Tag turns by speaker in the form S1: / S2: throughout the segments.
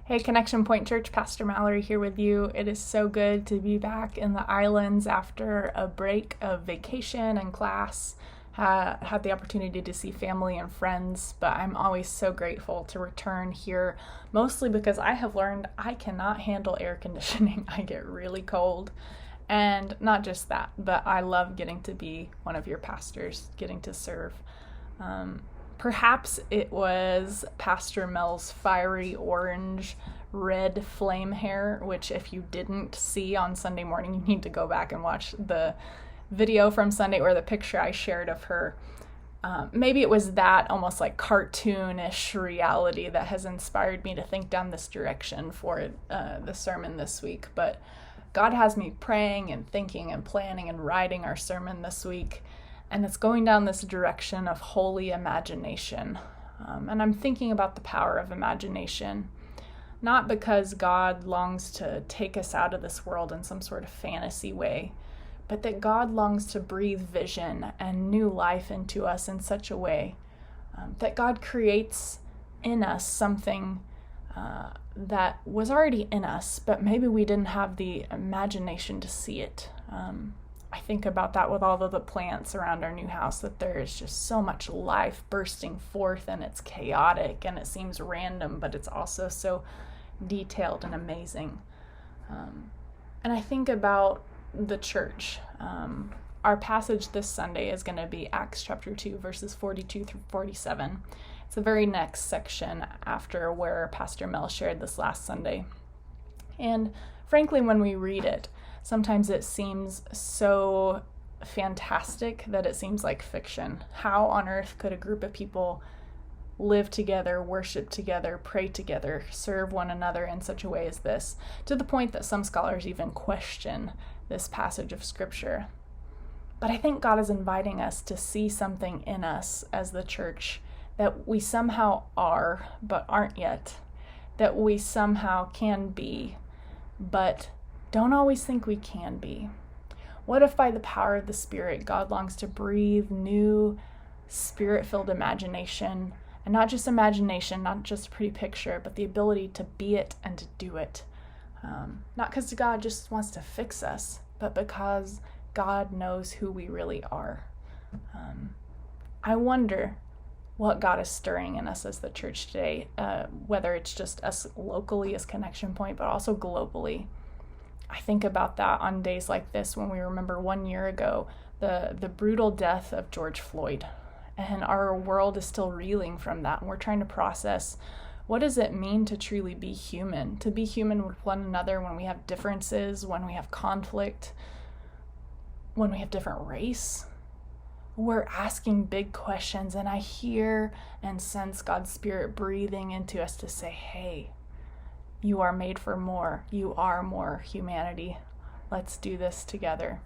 S1: Hey, Connection Point Church, Pastor Malorri here with you. It is so good to be back in the islands after a break of vacation and class. Had the opportunity to see family and friends, but I'm always so grateful to return here, mostly because I have learned I cannot handle air conditioning. I get really cold. And not just that, but I love getting to be one of your pastors, getting to serve. Perhaps it was Pastor Mel's fiery orange red flame hair, which if you didn't see on Sunday morning, you need to go back and watch the video from Sunday or the picture I shared of her. Maybe it was that almost like cartoonish reality that has inspired me to think down this direction for the sermon this week. But God has me praying and thinking and planning and writing our sermon this week. And it's going down this direction of holy imagination. And I'm thinking about the power of imagination, not because God longs to take us out of this world in some sort of fantasy way, but that God longs to breathe vision and new life into us in such a way that God creates in us something that was already in us, but maybe we didn't have the imagination to see it. I think about that with all of the plants around our new house, that there is just so much life bursting forth, and it's chaotic and it seems random, but it's also so detailed and amazing. And I think about the church. Our passage this Sunday is going to be Acts chapter 2, verses 42 through 47. It's the very next section after where Pastor Mel shared this last Sunday. And frankly, when we read it, sometimes it seems so fantastic that it seems like fiction. How on earth could a group of people live together, worship together, pray together, serve one another in such a way as this? To the point that some scholars even question this passage of Scripture. But I think God is inviting us to see something in us as the church that we somehow are, but aren't yet, that we somehow can be, but don't always think we can be. What if by the power of the Spirit, God longs to breathe new Spirit-filled imagination, and not just imagination, not just a pretty picture, but the ability to be it and to do it. Not because God just wants to fix us, but because God knows who we really are. I wonder what God is stirring in us as the church today, whether it's just us locally as Connection Point, but also globally. I think about that on days like this when we remember 1 year ago the brutal death of George Floyd. And our world is still reeling from that. And we're trying to process, what does it mean to truly be human? To be human with one another when we have differences, when we have conflict, when we have different race. We're asking big questions, and I hear and sense God's Spirit breathing into us to say, hey, you are made for more. You are more humanity. Let's do this together.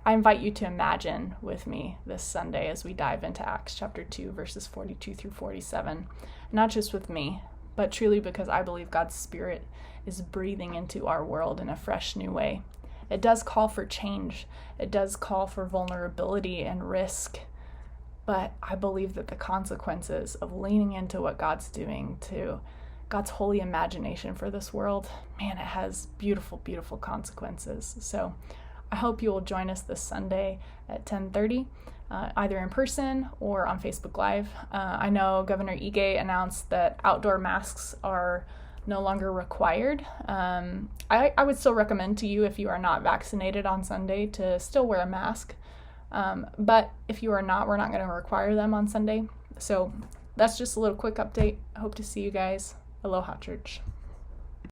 S1: I invite you to imagine with me this Sunday as we dive into Acts chapter 2, verses 42 through 47. Not just with me, but truly because I believe God's Spirit is breathing into our world in a fresh new way. It does call for change. It does call for vulnerability and risk. But I believe that the consequences of leaning into what God's doing, to God's holy imagination for this world, man, it has beautiful, beautiful consequences. So I hope you will join us this Sunday at 10:30, either in person or on Facebook Live. I know Governor Ige announced that outdoor masks are no longer required. I would still recommend to you, if you are not vaccinated on Sunday, to still wear a mask. But if you are not, we're not going to require them on Sunday. So that's just a little quick update. I hope to see you guys. Aloha, church.